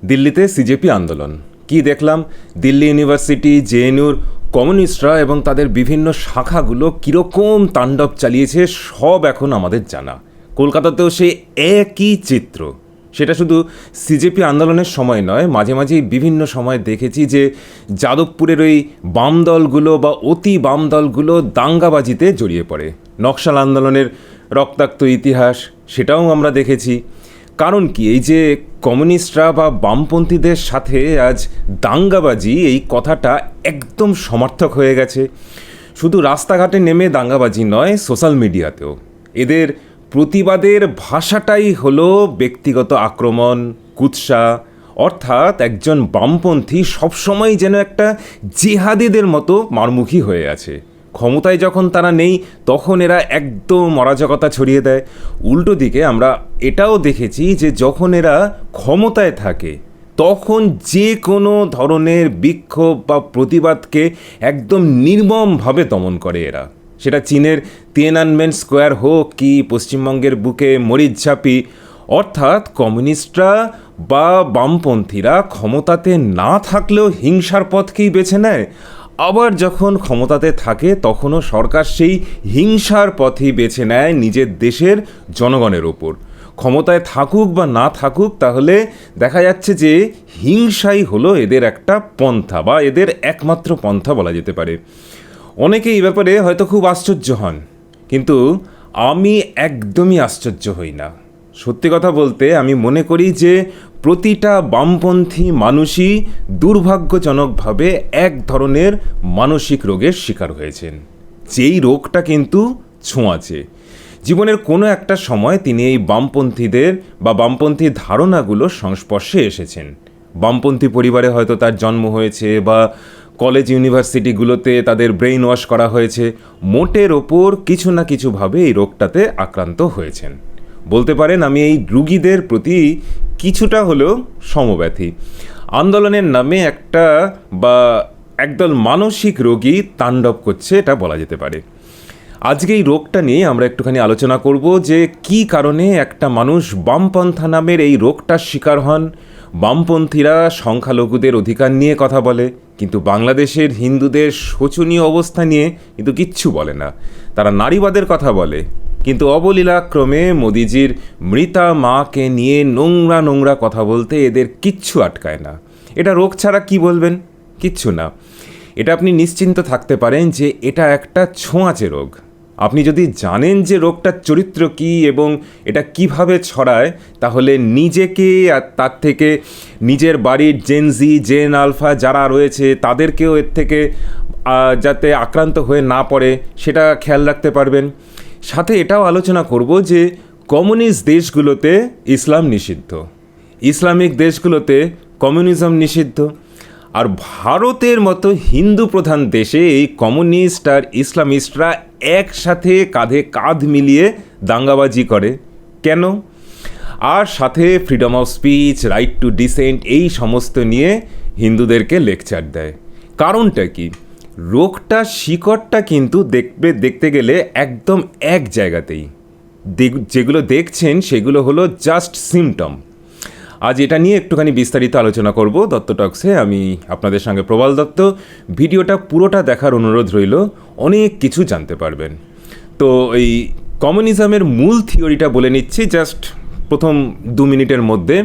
দিল্লিতে সিজেপি আন্দোলন কি দেখলাম? দিল্লি ইউনিভার্সিটি, জেএনইউর কমিউনিস্টরা এবং তাদের বিভিন্ন শাখাগুলো কীরকম তাণ্ডব চালিয়েছে সব এখন আমাদের জানা। কলকাতাতেও সেই একই চিত্র। সেটা শুধু সিজেপি আন্দোলনের সময় নয়, মাঝে মাঝেই বিভিন্ন সময় দেখেছি যে যাদবপুরের ওই বাম দলগুলো বা অতি বাম দলগুলো দাঙ্গাবাজিতে জড়িয়ে পড়ে। নকশাল আন্দোলনের রক্তাক্ত ইতিহাস সেটাও আমরা দেখেছি। কারণ কি, এই যে কমিউনিস্টরা বা বামপন্থীদের সাথে আজ দাঙ্গাবাজি, এই কথাটা একদম সমার্থক হয়ে গেছে। শুধু রাস্তাঘাটে নেমে দাঙ্গাবাজি নয়, সোশ্যাল মিডিয়াতেও এদের প্রতিবাদের ভাষাটাই হলো ব্যক্তিগত আক্রমণ, কুৎসা। অর্থাৎ একজন বামপন্থী সবসময় যেন একটা জিহাদিদের মতো মারমুখী হয়ে আছে। ক্ষমতায় যখন তারা নেই তখন এরা একদম অরাজকতা ছড়িয়ে দেয়। উল্টো দিকে আমরা এটাও দেখেছি যে যখন এরা ক্ষমতায় থাকে তখন যে কোনো ধরনের বিক্ষোভ বা প্রতিবাদকে একদম নির্মমভাবে দমন করে এরা। সেটা চীনের তিয়েনানমেন স্কোয়ার হোক কি পশ্চিমবঙ্গের বুকে মরিচঝাঁপি। অর্থাৎ কমিউনিস্টরা বা বামপন্থীরা ক্ষমতাতে না থাকলেও হিংসার পথকেই বেছে নেয়, আবার যখন ক্ষমতাতে থাকে তখনও সরকার সেই হিংসার পথই বেছে নেয় নিজের দেশের জনগণের ওপর। ক্ষমতায় থাকুক বা না থাকুক, তাহলে দেখা যাচ্ছে যে হিংসাই হলো এদের একটা পন্থা বা এদের একমাত্র পন্থা বলা যেতে পারে। অনেকে এই ব্যাপারে হয়তো খুব আশ্চর্য হন, কিন্তু আমি একদমই আশ্চর্য হই না। সত্যি কথা বলতে আমি মনে করি যে প্রতিটা বামপন্থী মানুষই দুর্ভাগ্যজনকভাবে এক ধরনের মানসিক রোগের শিকার হয়েছেন, যেই রোগটা কিন্তু ছোঁয়াচে। জীবনের কোনো একটা সময় তিনি এই বামপন্থীদের বা বামপন্থী ধারণাগুলোর সংস্পর্শে এসেছেন। বামপন্থী পরিবারে হয়তো তার জন্ম হয়েছে বা কলেজ ইউনিভার্সিটিগুলোতে তাদের ব্রেইন ওয়াশ করা হয়েছে। মোটের ওপর কিছু না কিছুভাবে এই রোগটাতে আক্রান্ত হয়েছেন। বলতে পারেন আমি এই রুগীদের প্রতি কিছুটা হলেও সমব্যথী। আন্দোলনের নামে একটা বা একদল মানসিক রোগী তাণ্ডব করছে, এটা বলা যেতে পারে। আজকে এই রোগটা নিয়ে আমরা একটুখানি আলোচনা করব যে কি কারণে একটা মানুষ বামপন্থা নামের এই রোগটার শিকার হন। বামপন্থীরা সংখ্যালঘুদের অধিকার নিয়ে কথা বলে, কিন্তু বাংলাদেশের হিন্দুদের শোচনীয় অবস্থা নিয়ে কিন্তু কিচ্ছু বলে না। তারা নারীবাদের কথা বলে, কিন্তু অবলীলাক্রমে মোদিজির মৃতা মাকে নিয়ে নোংরা নোংরা কথা বলতে এদের কিচ্ছু আটকায় না। এটা রোগ ছাড়া কি বলবেন? কিচ্ছু না। এটা আপনি নিশ্চিন্ত থাকতে পারেন যে এটা একটা ছোঁয়াচে রোগ। আপনি যদি জানেন যে রোগটার চরিত্র কী এবং এটা কিভাবে ছড়ায়, তাহলে নিজেকে আর তার থেকে নিজের বাড়ির জেনজি, জেন আলফা যারা রয়েছে তাদেরকেও এর থেকে যাতে আক্রান্ত হয়ে না পড়ে সেটা খেয়াল রাখতে পারবেন। সাথে এটাও আলোচনা করব যে কমিউনিস্ট দেশগুলোতে ইসলাম নিষিদ্ধ, ইসলামিক দেশগুলোতে কমিউনিজম নিষিদ্ধ, আর ভারতের মতো হিন্দু প্রধান দেশে এই কমিউনিস্ট আর ইসলামিস্টরা একসাথে কাঁধে কাঁধ মিলিয়ে দাঙ্গাবাজি করে কেন? আর সাথে freedom of speech, right to dissent, এই সমস্ত নিয়ে হিন্দুদেরকে লেকচার দেয়। কারণটা কি? রোগটা শিকড়টা কিন্তু দেখতে গেলে একদম এক জায়গাতেই। যেগুলো দেখছেন সেগুলো হলো জাস্ট সিমটম। আজ এটা নিয়ে একটুখানি বিস্তারিত আলোচনা করব দত্ত টক্সে। আমি আপনাদের সঙ্গে প্রবাল দত্ত। ভিডিওটা পুরোটা দেখার অনুরোধ রইল, অনেক কিছু জানতে পারবেন। তো এই কমিউনিজমের মূল থিওরিটা বলে নিচ্ছি জাস্ট প্রথম 2 মিনিটের মধ্যে।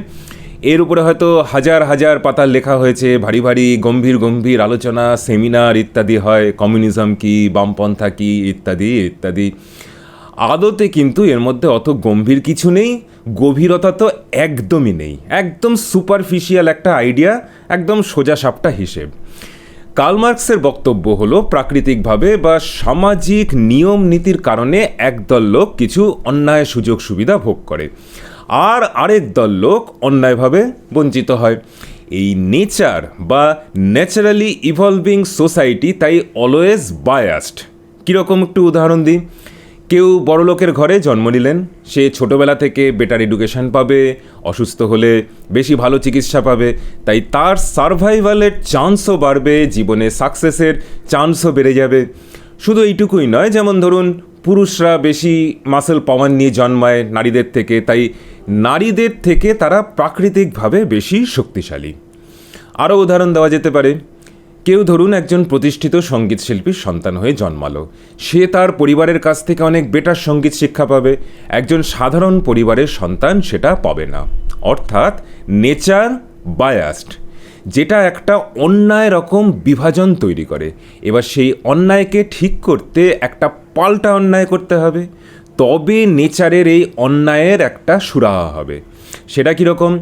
এর উপরে হয়তো হাজার হাজার পাতার লেখা হয়েছে, ভারী ভারী গম্ভীর গম্ভীর আলোচনা, সেমিনার ইত্যাদি হয়, কমিউনিজম কি, বামপন্থা কি, ইত্যাদি ইত্যাদি। আদতে কিন্তু এর মধ্যে অত গম্ভীর কিছু নেই, গভীরতা তো একদমই নেই। একদম সুপারফিশিয়াল একটা আইডিয়া, একদম সোজা সাপটা হিসেব। কার্ল মার্কসের বক্তব্য হলো প্রাকৃতিকভাবে বা সামাজিক নিয়ম নীতির কারণে একদল লোক কিছু অন্যায় সুযোগ সুবিধা ভোগ করে, আর আরেক দল লোক অন্যায়ভাবে বঞ্চিত হয়। এই নেচার বা ন্যাচারালি ইভলভিং সোসাইটি তাই অলওয়েজ বায়াসড। কীরকম একটু উদাহরণ দিই। কেউ বড়লোকের ঘরে জন্ম নিলেন, সে ছোটোবেলা থেকে বেটার এডুকেশন পাবে, অসুস্থ হলে বেশি ভালো চিকিৎসা পাবে, তাই তার সারভাইভালের চান্সও বাড়বে, জীবনে সাকসেসের চান্সও বেড়ে যাবে। শুধু এইটুকুই নয়, যেমন ধরুন পুরুষরা বেশি মাসেল পাওয়ার নিয়ে জন্মায় নারীদের থেকে, তাই নারীদের থেকে তারা প্রাকৃতিকভাবে বেশি শক্তিশালী। আরও উদাহরণ দেওয়া যেতে পারে, কেউ ধরুন একজন প্রতিষ্ঠিত সঙ্গীত শিল্পীর সন্তান হয়ে জন্মালো, সে তার পরিবারের কাছ থেকে অনেক বেটার সঙ্গীত শিক্ষা পাবে, একজন সাধারণ পরিবারের সন্তান সেটা পাবে না। অর্থাৎ নেচার বায়াসড, যেটা একটা অন্যায় রকম বিভাজন তৈরি করে। এবার সেই অন্যায়কে ঠিক করতে একটা পাল্টা অন্যায় করতে হবে, তবে নেচারের এই অন্যায়ের একটা সুরাহা হবে। সেটা কীরকম?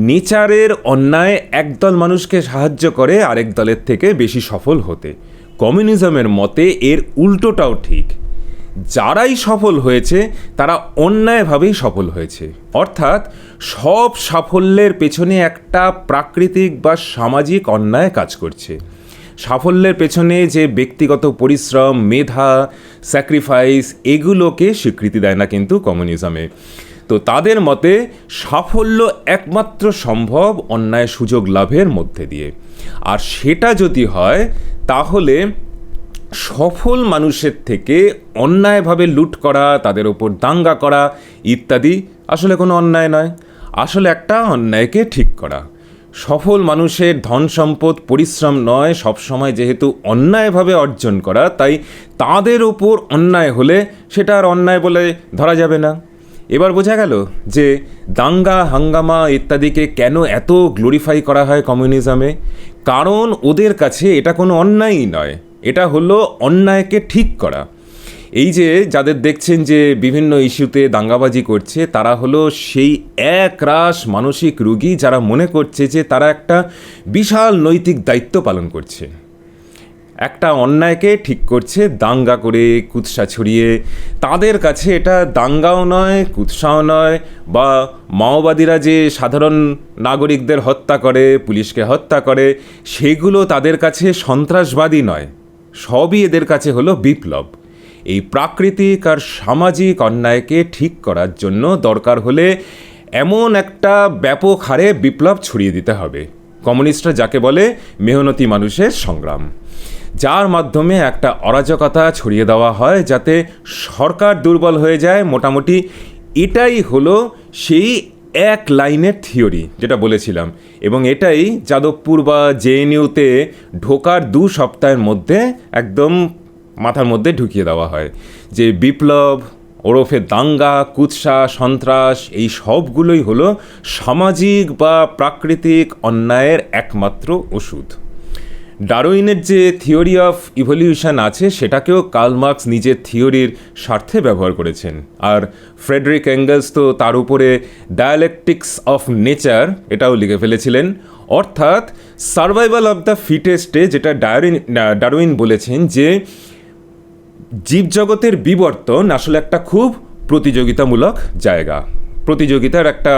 নেচারের অন্যায় একদল মানুষকে সাহায্য করে আরেক দলের থেকে বেশি সফল হতে। কমিউনিজমের মতে এর উল্টোটাও ঠিক, যারাই সফল হয়েছে তারা অন্যায়ভাবেই সফল হয়েছে। অর্থাৎ সব সাফল্যের পেছনে একটা প্রাকৃতিক বা সামাজিক অন্যায় কাজ করছে। সাফল্যের পেছনে যে ব্যক্তিগত পরিশ্রম, মেধা, স্যাক্রিফাইস, এগুলোকে স্বীকৃতি দেয় না কিন্তু কমিউনিজমে। তো তাদের মতে সাফল্য একমাত্র সম্ভব অন্যায় সুযোগ লাভের মধ্যে দিয়ে, আর সেটা যদি হয় তাহলে সফল মানুষের থেকে অন্যায়ভাবে লুট করা, তাদের ওপর দাঙ্গা করা ইত্যাদি আসলে কোনো অন্যায় নয়, আসলে একটা অন্যায়কে ঠিক করা। সফল মানুষের ধন সম্পদ পরিশ্রম নয়, সবসময় যেহেতু অন্যায়ভাবে অর্জন করা, তাই তাদের ওপর অন্যায় হলে সেটা আর অন্যায় বলে ধরা যাবে না। এবার বোঝা গেল যে দাঙ্গা হাঙ্গামা ইত্যাদিকে কেন এত গ্লোরিফাই করা হয় কমিউনিজমে। কারণ ওদের কাছে এটা কোনো অন্যায়ই নয়, এটা হলো অন্যায়কে ঠিক করা। এই যে যাদের দেখছেন যে বিভিন্ন ইস্যুতে দাঙ্গাবাজি করছে, তারা হলো সেই এক রাশ মানসিক রোগী যারা মনে করছে যে তারা একটা বিশাল নৈতিক দায়িত্ব পালন করছে, একটা অন্যায়কে ঠিক করছে দাঙ্গা করে, কুৎসা ছড়িয়ে। তাদের কাছে এটা দাঙ্গাও নয়, কুৎসাও নয়, বা মাওবাদীরা যে সাধারণ নাগরিকদের হত্যা করে, পুলিশকে হত্যা করে, সেগুলো তাদের কাছে সন্ত্রাসবাদী নয়, সবই এদের কাছে হলো বিপ্লব। এই প্রাকৃতিক আর সামাজিক অন্যায়কে ঠিক করার জন্য দরকার হলে এমন একটা ব্যাপক হারে বিপ্লব ছড়িয়ে দিতে হবে, কমিউনিস্টরা যাকে বলে মেহনতি মানুষের সংগ্রাম, যার মাধ্যমে একটা অরাজকতা ছড়িয়ে দেওয়া হয় যাতে সরকার দুর্বল হয়ে যায়। মোটামুটি এটাই হলো সেই এক লাইনের থিওরি যেটা বলেছিলাম, এবং এটাই যাদবপুর বা জেএনইউতে ঢোকার 2 সপ্তাহের মধ্যে একদম মাথার মধ্যে ঢুকিয়ে দেওয়া হয় যে বিপ্লব ওরফে দাঙ্গা, কুৎসা, সন্ত্রাস, এই সবগুলোই হলো সামাজিক বা প্রাকৃতিক অন্যায়ের একমাত্র ওষুধ। ডারউইনের যে থিওরি অফ ইভলিউশন আছে সেটাকেও কার্ল মার্কস নিজের থিওরির স্বার্থে ব্যবহার করেছেন, আর ফ্রেডরিক এঙ্গেলস তো তার উপরে ডায়ালেকটিক্স অফ নেচার এটাও লিখে ফেলেছিলেন। অর্থাৎ সার্ভাইভাল অফ দ্য ফিটেস্টে যেটা ডারউইন বলেছেন যে জীবজগতের বিবর্তন আসলে একটা খুব প্রতিযোগিতামূলক জায়গা, প্রতিযোগিতার একটা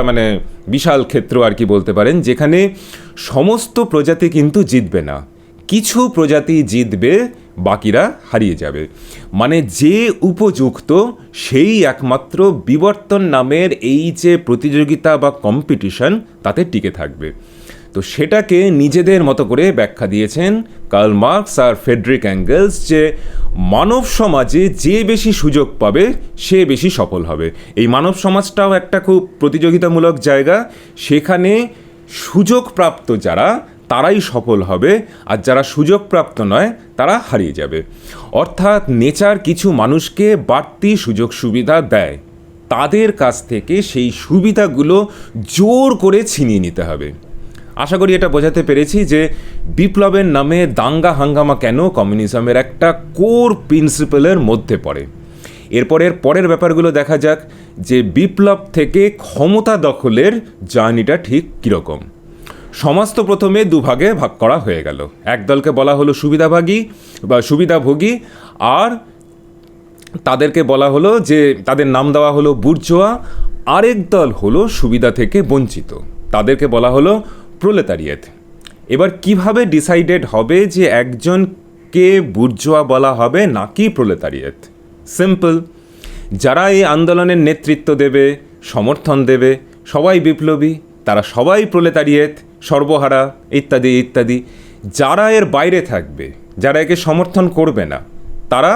বিশাল ক্ষেত্র আর কি বলতে পারেন, যেখানে সমস্ত প্রজাতি কিন্তু জিতবে না, কিছু প্রজাতি জিতবে, বাকিরা হারিয়ে যাবে। যে উপযুক্ত সেই একমাত্র বিবর্তন নামের এই যে প্রতিযোগিতা বা কম্পিটিশন তাতে টিকে থাকবে। তো সেটাকে নিজেদের মতো করে ব্যাখ্যা দিয়েছেন কার্ল মার্কস আর ফ্রেডরিক এঙ্গেলস যে মানব সমাজে যে বেশি সুযোগ পাবে সে বেশি সফল হবে। এই মানব সমাজটাও একটা খুব প্রতিযোগিতামূলক জায়গা, সেখানে সুযোগপ্রাপ্ত যারা তারাই সফল হবে, আর যারা সুযোগপ্রাপ্ত নয় তারা হারিয়ে যাবে। অর্থাৎ নেচার কিছু মানুষকে বাড়তি সুযোগ সুবিধা দেয়, তাদের কাছ থেকে সেই সুবিধাগুলো জোর করে ছিনিয়ে নিতে হবে। আশা করি এটা বোঝাতে পেরেছি যে বিপ্লবের নামে দাঙ্গা হাঙ্গামা কেন কমিউনিজমের একটা কোর প্রিন্সিপালের মধ্যে পড়ে। পরের ব্যাপারগুলো দেখা যাক যে বিপ্লব থেকে ক্ষমতা দখলের জার্নিটা ঠিক কীরকম। সমাজ তো প্রথমে 2 ভাগে ভাগ করা হয়ে গেল, এক দলকে বলা হলো সুবিধাভাগী বা সুবিধাভোগী, আর তাদেরকে বলা হলো যে তাদের নাম দেওয়া হলো বুর্জোয়া। আরেক দল হলো সুবিধা থেকে বঞ্চিত, তাদেরকে বলা হলো প্রোলেতারিয়েত। এবার কিভাবে ডিসাইডেড হবে যে একজনকে বুর্জোয়া বলা হবে নাকি প্রোলেতারিয়েত? সিম্পল, যারা এই আন্দোলনের নেতৃত্ব দেবে, সমর্থন দেবে, সবাই বিপ্লবী, তারা সবাই প্রোলেতারিয়েত, সর্বহারা ইত্যাদি ইত্যাদি। যারা এর বাইরে থাকবে, যারা একে সমর্থন করবে না, তারা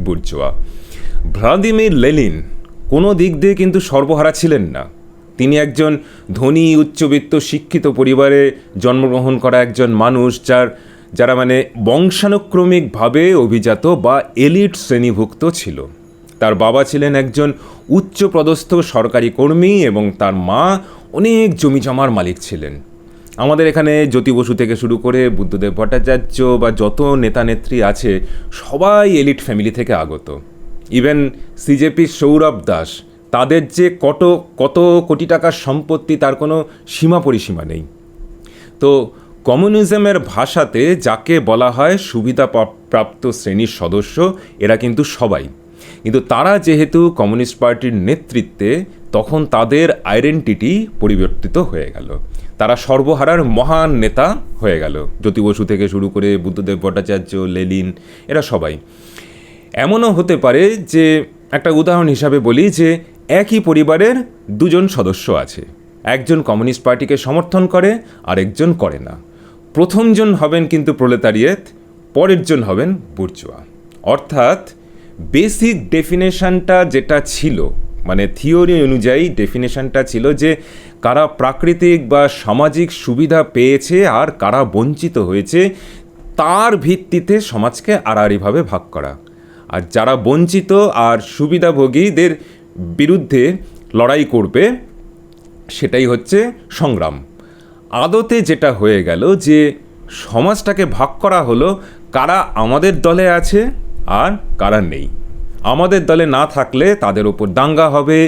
বুর্জোয়া। ভ্লাদিমির লেনিন কোনো দিক দিয়ে কিন্তু সর্বহারা ছিলেন না। তিনি একজন ধনী উচ্চবিত্ত শিক্ষিত পরিবারে জন্মগ্রহণ করা একজন মানুষ, যারা মানে বংশানুক্রমিকভাবে অভিজাত বা এলিট শ্রেণীভুক্ত ছিল। তার বাবা ছিলেন একজন উচ্চপদস্থ সরকারি কর্মী এবং তার মা অনেক জমিজমার মালিক ছিলেন। আমাদের এখানে জ্যোতি বসু থেকে শুরু করে বুদ্ধদেব ভট্টাচার্য বা যত নেতা নেত্রী আছে সবাই এলিট ফ্যামিলি থেকে আগত। ইভেন সিজেপির সৌরভ দাস, তাদের যে কত কোটি টাকার সম্পত্তি তার কোনো সীমা পরিসীমা নেই। তো কমিউনিজমের ভাষাতে যাকে বলা হয় সুবিধা প্রাপ্ত শ্রেণীর সদস্য, এরা কিন্তু সবাই। কিন্তু তারা যেহেতু কমিউনিস্ট পার্টির নেতৃত্বে, তখন তাদের আইডেন্টিটি পরিবর্তিত হয়ে গেল। তারা সর্বহারার মহান নেতা হয়ে গেল। জ্যোতি বসু থেকে শুরু করে বুদ্ধদেব ভট্টাচার্য, লেনিন, এরা সবাই। এমনও হতে পারে যে, একটা উদাহরণ হিসাবে বলি, যে একই পরিবারের দুজন সদস্য আছে, একজন কমিউনিস্ট পার্টিকে সমর্থন করে আর একজন করে না। প্রথমজন হবেন কিন্তু প্রলেতারিয়েত, পরের জন হবেন বুর্জোয়া। অর্থাৎ বেসিক ডেফিনেশনটা যেটা ছিল, মানে থিওরি অনুযায়ী ডেফিনেশনটা ছিল যে কারা প্রাকৃতিক বা সামাজিক সুবিধা পেয়েছে আর কারা বঞ্চিত হয়েছে, তার ভিত্তিতে সমাজকে আড়াআড়িভাবে ভাগ করা। আর যারা বঞ্চিত আর সুবিধাভোগীদের বিরুদ্ধে লড়াই করবে, সেটাই হচ্ছে সংগ্রাম। আদতে যেটা হয়ে গেল যে সমাজটাকে ভাগ করা হলো, কারা আমাদের দলে আছে আর কারা নেই। আমাদের দলে না থাকলে তাদের ওপর দাঙ্গা হবে,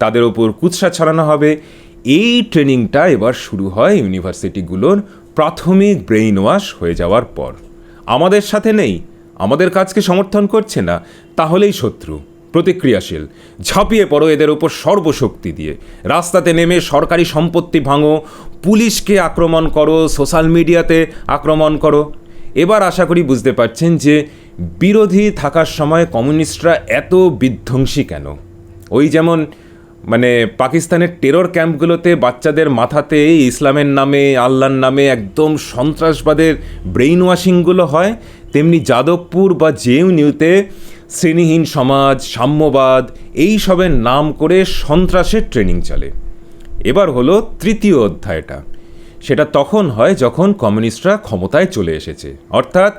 তাদের ওপর কুৎসা ছড়ানো হবে। এই ট্রেনিংটা এবার শুরু হয় ইউনিভার্সিটিগুলোর প্রাথমিক ব্রেইন ওয়াশ হয়ে যাওয়ার পর। আমাদের সাথে নেই, আমাদের কাজকে সমর্থন করছে না, তাহলেই শত্রু, প্রতিক্রিয়াশীল, ঝাঁপিয়ে পড়ো এদের ওপর সর্বশক্তি দিয়ে। রাস্তাতে নেমে সরকারি সম্পত্তি ভাঙো, পুলিশকে আক্রমণ করো, সোশ্যাল মিডিয়াতে আক্রমণ করো। এবার আশা করি বুঝতে পারছেন যে বিরোধী থাকার সময় কমিউনিস্টরা এত বিধ্বংসী কেন। ওই যেমন মানে পাকিস্তানের টেরর ক্যাম্পগুলোতে বাচ্চাদের মাথাতে ইসলামের নামে, আল্লাহর নামে একদম সন্ত্রাসবাদের ব্রেইন ওয়াশিংগুলো হয়, তেমনি যাদবপুর বা জেএনইউতে শ্রেণীহীন সমাজ, সাম্যবাদ, এই সবের নাম করে সন্ত্রাসের ট্রেনিং চলে। এবার হলো তৃতীয় অধ্যায়টা। সেটা তখন হয় যখন কমিউনিস্টরা ক্ষমতায় চলে এসেছে। অর্থাৎ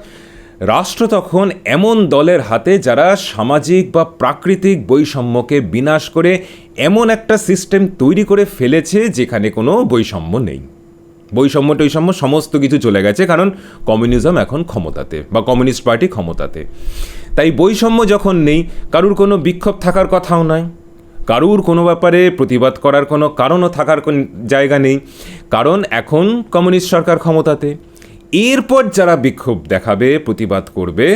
রাষ্ট্র তখন এমন দলের হাতে যারা সামাজিক বা প্রাকৃতিক বৈষম্যকে বিনাশ করে এমন একটা সিস্টেম তৈরি করে ফেলেছে যেখানে কোনো বৈষম্য নেই। বৈষম্য সমস্ত কিছু চলে গেছে, কারণ কমিউনিজম এখন ক্ষমতাতে বা কমিউনিস্ট পার্টি ক্ষমতাতে। তাই বৈষম্য যখন নেই, কারুর কোনো বিক্ষোভ থাকার কথাও নয়, কারুর কোনো ব্যাপারে প্রতিবাদ করার কোনো কারণও থাকার জায়গা নেই, কারণ এখন কমিউনিস্ট সরকার ক্ষমতাতে। এরপর যারা বিক্ষোভ দেখাবে, প্রতিবাদ করবে,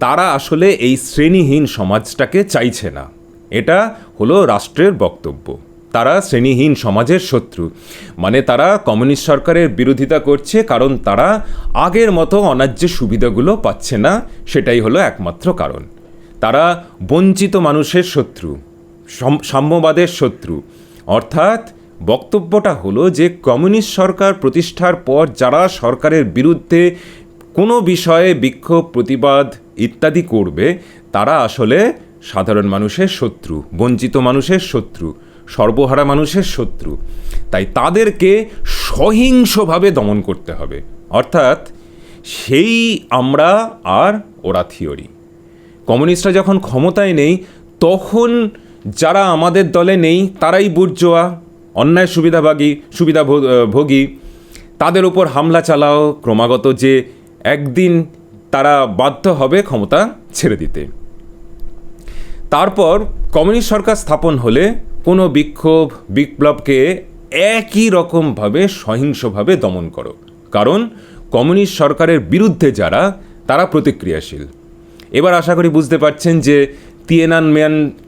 তারা আসলে এই শ্রেণীহীন সমাজটাকে চাইছে না। এটা হলো রাষ্ট্রের বক্তব্য। তারা শ্রেণীহীন সমাজের শত্রু, মানে তারা কমিউনিস্ট সরকারের বিরোধিতা করছে কারণ তারা আগের মতো অন্যায্য সুবিধাগুলো পাচ্ছে না, সেটাই হলো একমাত্র কারণ। তারা বঞ্চিত মানুষের শত্রু, সাম্যবাদের শত্রু। অর্থাৎ বক্তব্যটা হলো যে কমিউনিস্ট সরকার প্রতিষ্ঠার পর যারা সরকারের বিরুদ্ধে কোনো বিষয়ে বিক্ষোভ, প্রতিবাদ ইত্যাদি করবে, তারা আসলে সাধারণ মানুষের শত্রু, বঞ্চিত মানুষের শত্রু, সর্বহারা মানুষের শত্রু। তাই তাদেরকে সহিংসভাবে দমন করতে হবে। অর্থাৎ সেই আমরা আর ওরা থিওরি। কমিউনিস্টরা যখন ক্ষমতায় নেই, তখন যারা আমাদের দলে নেই তারাই বুর্জোয়া, অন্যায় সুবিধাভোগী, তাদের উপর হামলা চালাও ক্রমাগত, যে একদিন তারা বাধ্য হবে ক্ষমতা ছেড়ে দিতে। তারপর কমিউনিস্ট সরকার স্থাপন হলে কোনো বিক্ষোভ, বিপ্লবকে একই রকমভাবে সহিংসভাবে দমন করো, কারণ কমিউনিস্ট সরকারের বিরুদ্ধে যারা, তারা প্রতিক্রিয়াশীল। এবার আশা করি বুঝতে পারছেন যে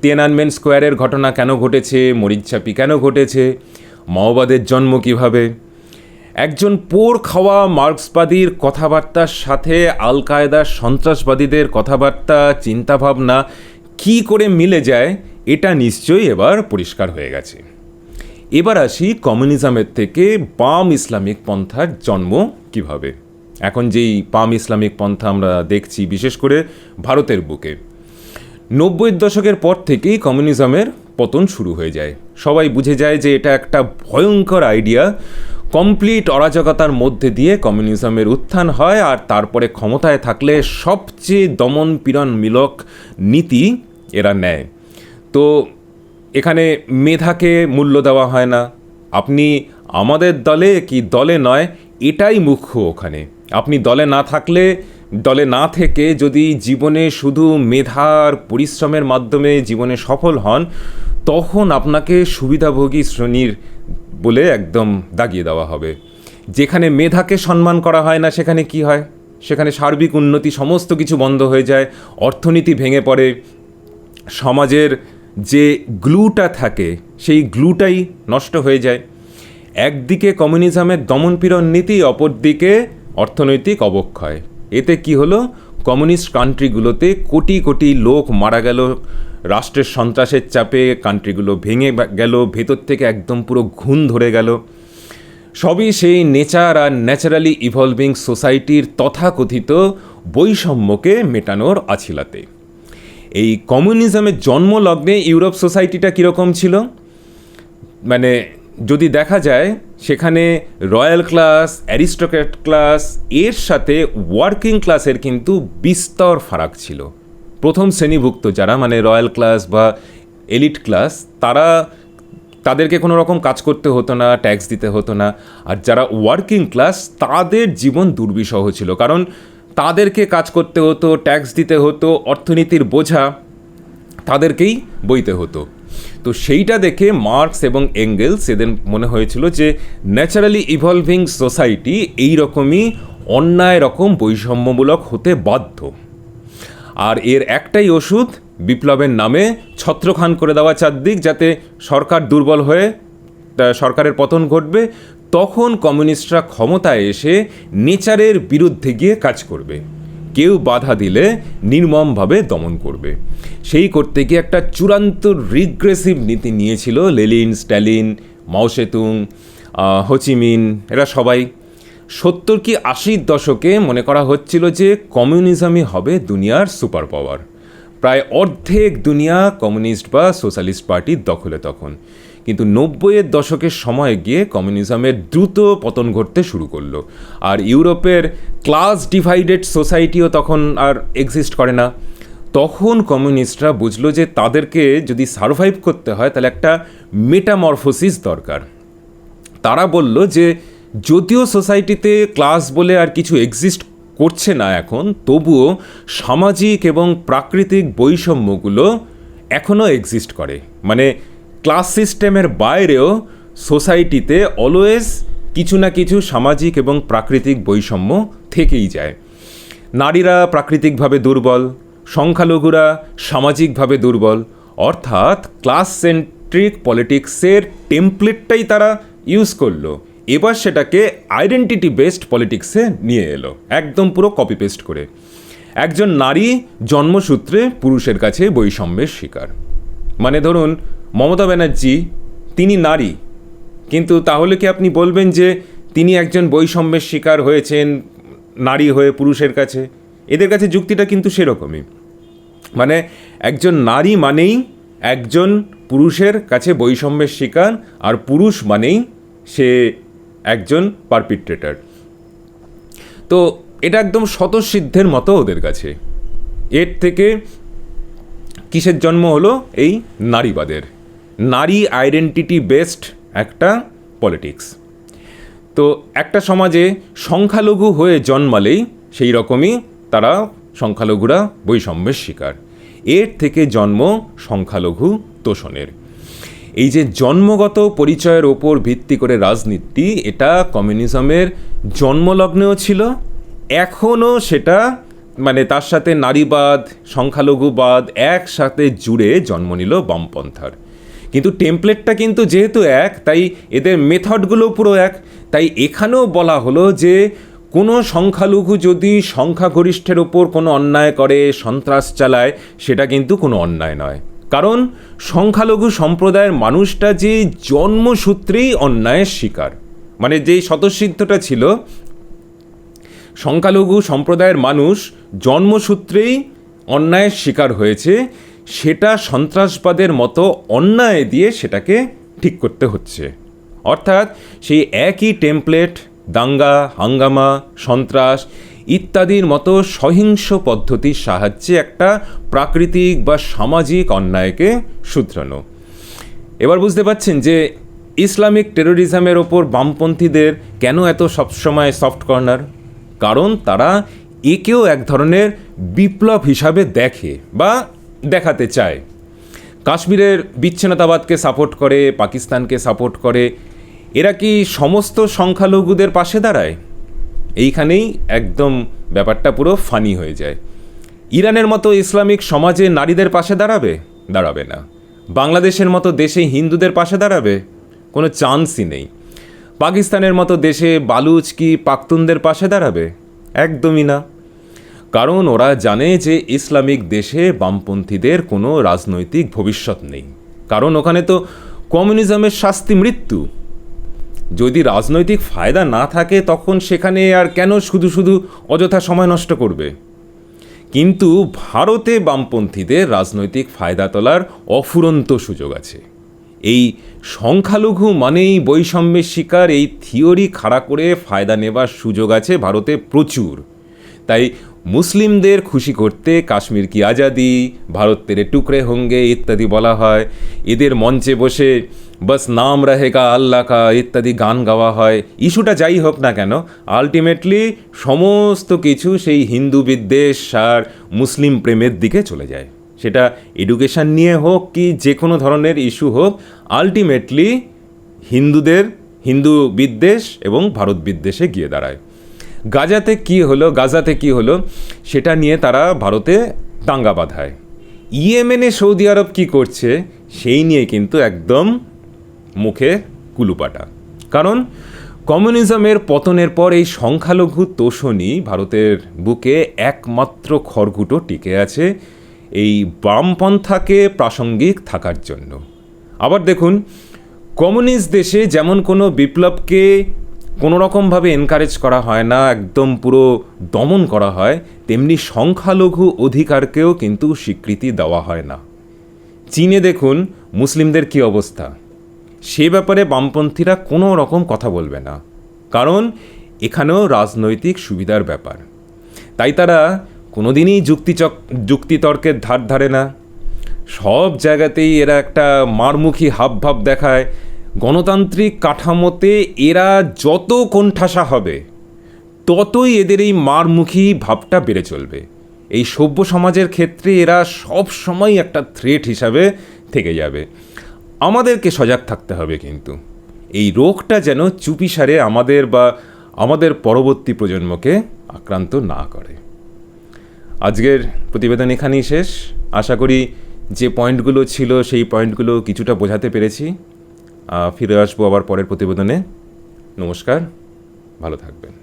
তিয়ানানমেন স্কোয়ারের ঘটনা কেন ঘটেছে, মরিচছাপি কেন ঘটেছে, মাওবাদের জন্ম কিভাবে। একজন পোড় খাওয়া মার্ক্সবাদীর কথাবার্তার সাথে আল কায়দার সন্ত্রাসবাদীদের কথাবার্তা, চিন্তাভাবনা কী করে মিলে যায়, এটা নিশ্চয়ই এবার পরিষ্কার হয়ে গেছে। এবার আসি কমিউনিজমের থেকে বাম ইসলামিক পন্থার জন্ম কিভাবে। এখন যেই বাম ইসলামিক পন্থা আমরা দেখছি, বিশেষ করে ভারতের বুকে, 90-এর দশকের পর থেকেই কমিউনিজমের পতন শুরু হয়ে যায়। সবাই বুঝে যায় যে এটা একটা ভয়ঙ্কর আইডিয়া। কমপ্লিট অরাজকতার মধ্যে দিয়ে কমিউনিজমের উত্থান হয়, আর তারপরে ক্ষমতায় থাকলে সবচেয়ে দমন পীড়নমূলক নীতি এরা নেয়। তো এখানে মেধাকে মূল্য দেওয়া হয় না, আপনি আমাদের দলে কি দলে নয় এটাই মুখ্য ওখানে। আপনি দলে না থাকলে, দলে না থেকে যদি জীবনে শুধু মেধার পরিশ্রমের মাধ্যমে জীবনে সফল হন, তখন আপনাকে সুবিধাভোগী শ্রেণীর বলে একদম দাগিয়ে দেওয়া হবে। যেখানে মেধাকে সম্মান করা হয় না সেখানে কি হয়? সেখানে সার্বিক উন্নতি সমস্ত কিছু বন্ধ হয়ে যায়, অর্থনীতি ভেঙে পড়ে, সমাজের যে গ্লুটা থাকে সেই গ্লুটাই নষ্ট হয়ে যায়। একদিকে কমিউনিজমের দমনপীড়ন নীতি, অপরদিকে অর্থনৈতিক অবক্ষয়। এতে কি হলো? কমিউনিস্ট কান্ট্রিগুলোতে কোটি কোটি লোক মারা গেল, রাষ্ট্রের সন্ত্রাসের চাপে কান্ট্রিগুলো ভেঙে গেল, ভেতর থেকে একদম পুরো ঘুণ ধরে গেল। সবই সেই নেচার আর ন্যাচারালি ইভলভিং সোসাইটির তথাকথিত বৈষম্যকে মেটানোর আছিলাতে। এই কমিউনিজমের জন্মলগ্নে ইউরোপ সোসাইটিটা কীরকম ছিল? মানে যদি দেখা যায় সেখানে রয়্যাল ক্লাস, অ্যারিস্টোক্র্যাট ক্লাস এর সাথে ওয়ার্কিং ক্লাসের কিন্তু বিস্তর ফারাক ছিল। প্রথম শ্রেণীভুক্ত যারা, মানে রয়্যাল ক্লাস বা এলিট ক্লাস, তাদেরকে কোনো রকম কাজ করতে হতো না, ট্যাক্স দিতে হতো না। আর যারা ওয়ার্কিং ক্লাস তাদের জীবন দুর্বিষহ ছিল, কারণ তাদেরকে কাজ করতে হতো, ট্যাক্স দিতে হতো, অর্থনীতির বোঝা তাদেরকেই বইতে হতো। তো সেইটা দেখে মার্কস এবং এঙ্গেলস এদের মনে হয়েছিল যে ন্যাচারালি ইভলভিং সোসাইটি এইরকমই অন্যায় রকম বৈষম্যমূলক হতে বাধ্য। আর এর একটাই ওষুধ, বিপ্লবের নামে ছত্রখান করে দেওয়া চারদিক, যাতে সরকার দুর্বল হয়ে সরকারের পতন ঘটবে। তখন কমিউনিস্টরা ক্ষমতায় এসে নেচারের বিরুদ্ধে গিয়ে কাজ করবে, কেউ বাধা দিলে নির্মমভাবে দমন করবে। সেই করতে গিয়ে একটা চূড়ান্ত রিগ্রেসিভ নীতি নিয়েছিল লেনিন, স্ট্যালিন, মাও সেতুং, হোচিমিন, এরা সবাই। 70 কি 80-র দশকে মনে করা হচ্ছিল যে কমিউনিজমই হবে দুনিয়ার সুপার পাওয়ার। প্রায় অর্ধেক দুনিয়া কমিউনিস্ট বা সোশ্যালিস্ট পার্টির দখলে তখন। কিন্তু 90-এর দশকের সময় গিয়ে কমিউনিজমের দ্রুত পতন ঘটতে শুরু করলো, আর ইউরোপের ক্লাস ডিভাইডেড সোসাইটিও তখন আর এক্সিস্ট করে না। তখন কমিউনিস্টরা বুঝলো যে তাদেরকে যদি সারভাইভ করতে হয় তাহলে একটা মেটামরফোসিস দরকার। তারা বলল যে যদিও সোসাইটিতে ক্লাস বলে আর কিছু এক্সিস্ট করছে না এখন, তবুও সামাজিক এবং প্রাকৃতিক বৈষম্যগুলো এখনও এক্সিস্ট করে। মানে ক্লাস সিস্টেমের বাইরেও সোসাইটিতে অলওয়েজ কিছু না কিছু সামাজিক এবং প্রাকৃতিক বৈষম্য থেকেই যায়। নারীরা প্রাকৃতিকভাবে দুর্বল, সংখ্যালঘুরা সামাজিকভাবে দুর্বল, অর্থাৎ ক্লাস সেন্ট্রিক পলিটিক্সের টেমপ্লেটটাই তারা ইউজ করলো। এবার সেটাকে আইডেন্টিটি বেসড পলিটিক্সে নিয়ে এলো, একদম পুরো কপি পেস্ট করে। একজন নারী জন্মসূত্রে পুরুষের কাছে বৈষম্যের শিকার। মানে ধরুন মমতা ব্যানার্জি, তিনি নারী, কিন্তু তাহলে কি আপনি বলবেন যে তিনি একজন বৈষম্যের শিকার হয়েছেন নারী হয়ে পুরুষের কাছে? এদের কাছে যুক্তিটা কিন্তু সেরকমই। মানে একজন নারী মানেই একজন পুরুষের কাছে বৈষম্যের শিকার, আর পুরুষ মানেই সে একজন পারপিট্রেটর। তো এটা একদম স্বতঃসিদ্ধের মতো ওদের কাছে। এর থেকে কিসের জন্ম হলো? এই নারীবাদের, নারী আইডেন্টিটি বেসড একটা পলিটিক্স। তো একটা সমাজে সংখ্যালঘু হয়ে জন্মালেই সেই রকমই তারা সংখ্যালঘুরা বৈষম্যের শিকার। এর থেকে জন্ম সংখ্যালঘু তোষণের। এই যে জন্মগত পরিচয়ের ওপর ভিত্তি করে রাজনীতি, এটা কমিউনিজমের জন্মলগ্নেও ছিল, এখনও সেটা, মানে তার সাথে নারীবাদ, সংখ্যালঘুবাদ একসাথে জুড়ে জন্ম নিল বামপন্থার। কিন্তু টেমপ্লেটটা কিন্তু যেহেতু এক, তাই এদের মেথডগুলো পুরো এক। তাই এখানেও বলা হলো যে কোনো সংখ্যালঘু যদি সংখ্যাগরিষ্ঠের ওপর কোনো অন্যায় করে, সন্ত্রাস চালায়, সেটা কিন্তু কোনো অন্যায় নয়। কারণ সংখ্যালঘু সম্প্রদায়ের মানুষটা যে জন্মসূত্রেই অন্যায়ের শিকার, মানে যেই স্বতঃসিদ্ধটা ছিল, সংখ্যালঘু সম্প্রদায়ের মানুষ জন্মসূত্রেই অন্যায়ের শিকার হয়েছে, সেটা সন্ত্রাসবাদের মতো অন্যায় দিয়ে সেটাকে ঠিক করতে হচ্ছে। অর্থাৎ সেই একই টেমপ্লেট দাঙ্গা, হাঙ্গামা, সন্ত্রাস ইত্যাদির মতো সহিংস পদ্ধতির সাহায্যে একটা প্রাকৃতিক বা সামাজিক অন্যায়কে শুধরানো। এবার বুঝতে পারছেন যে ইসলামিক টেরোরিজমের ওপর বামপন্থীদের কেন এত সবসময় সফট কর্নার? কারণ তারা একেও এক ধরনের বিপ্লব হিসাবে দেখে বা দেখাতে চায়। কাশ্মীরের বিচ্ছিন্নতাবাদকে সাপোর্ট করে, পাকিস্তানকে সাপোর্ট করে, এরা কি সমস্ত সংখ্যালঘুদের পাশে দাঁড়ায়? এইখানেই একদম ব্যাপারটা পুরো ফানি হয়ে যায়। ইরানের মতো ইসলামিক সমাজে নারীদের পাশে দাঁড়াবে না। বাংলাদেশের মতো দেশে হিন্দুদের পাশে দাঁড়াবে? কোনো চান্সই নেই। পাকিস্তানের মতো দেশে বালুচ কি পাখতুনদের পাশে দাঁড়াবে? একদমই না। কারণ ওরা জানে যে ইসলামিক দেশে বামপন্থীদের কোনো রাজনৈতিক ভবিষ্যৎ নেই। কারণ ওখানে তো কমিউনিজমের শাস্তি মৃত্যু। যদি রাজনৈতিক ফায়দা না থাকে তখন সেখানে আর কেন শুধু শুধু অযথা সময় নষ্ট করবে? কিন্তু ভারতে বামপন্থীদের রাজনৈতিক ফায়দা তোলার অফুরন্ত সুযোগ আছে। এই সংখ্যালঘু মানেই বৈষম্যের শিকার, এই থিওরি খাড়া করে ফায়দা নেবার সুযোগ আছে ভারতে প্রচুর। তাই মুসলিমদের খুশি করতে কাশ্মীর কি আজাদি, ভারত তেরে টুকরে হোঙ্গে ইত্যাদি বলা হয়। এদের মঞ্চে বসে বস নাম রহেগা আল্লাহ কা ইত্যাদি গান গাওয়া হয়। ইস্যুটা যাই হোক না কেন, আলটিমেটলি সমস্ত কিছু সেই হিন্দু বিদ্বেষ আর মুসলিম প্রেমের দিকে চলে যায়। সেটা এডুকেশন নিয়ে হোক কি যে কোনো ধরনের ইস্যু হোক, আলটিমেটলি হিন্দু বিদ্বেষ এবং ভারত বিদ্বেষে গিয়ে দাঁড়ায়। গাজাতে কি হলো সেটা নিয়ে তারা ভারতে দাঙ্গা বাঁধায়। ইয়েমেনে সৌদি আরব কি করছে সেই নিয়ে কিন্তু একদম মুখে কুলুপাটা। কারণ কমিউনিজমের পতনের পর এই সংখ্যালঘু তোষণই ভারতের বুকে একমাত্র খড়কুটো টিকে আছে এই বামপন্থাকে প্রাসঙ্গিক থাকার জন্য। আবার দেখুন, কমিউনিস্ট দেশে যেমন কোনো বিপ্লবকে কোনো রকমভাবে এনকারেজ করা হয় না, একদম পুরো দমন করা হয়, তেমনি সংখ্যালঘু অধিকারকেও কিন্তু স্বীকৃতি দেওয়া হয় না। চীনে দেখুন মুসলিমদের কি অবস্থা, সে ব্যাপারে বামপন্থীরা কোনো রকম কথা বলবে না, কারণ এখানেও রাজনৈতিক সুবিধার ব্যাপার। তাই তারা কোনোদিনই যুক্তিতর্কের ধার ধারে না। সব জায়গাতেই এরা একটা মারমুখী হাবভাব দেখায়। গণতান্ত্রিক কাঠামোতে এরা যত কোণঠাসা হবে ততই এদের এই মারমুখী ভাবটা বেড়ে চলবে। এই সভ্য সমাজের ক্ষেত্রে এরা সব সময় একটা থ্রেট হিসাবে থেকে যাবে। আমাদেরকে সজাগ থাকতে হবে কিন্তু এই রোগটা যেন চুপিসারে আমাদের পরবর্তী প্রজন্মকে আক্রান্ত না করে। আজকের প্রতিবেদন এখানেই শেষ। আশা করি যে পয়েন্টগুলো ছিল সেই পয়েন্টগুলো কিছুটা বোঝাতে পেরেছি। ফিরে আসবো আবার পরের প্রতিবেদনে। নমস্কার, ভালো থাকবেন।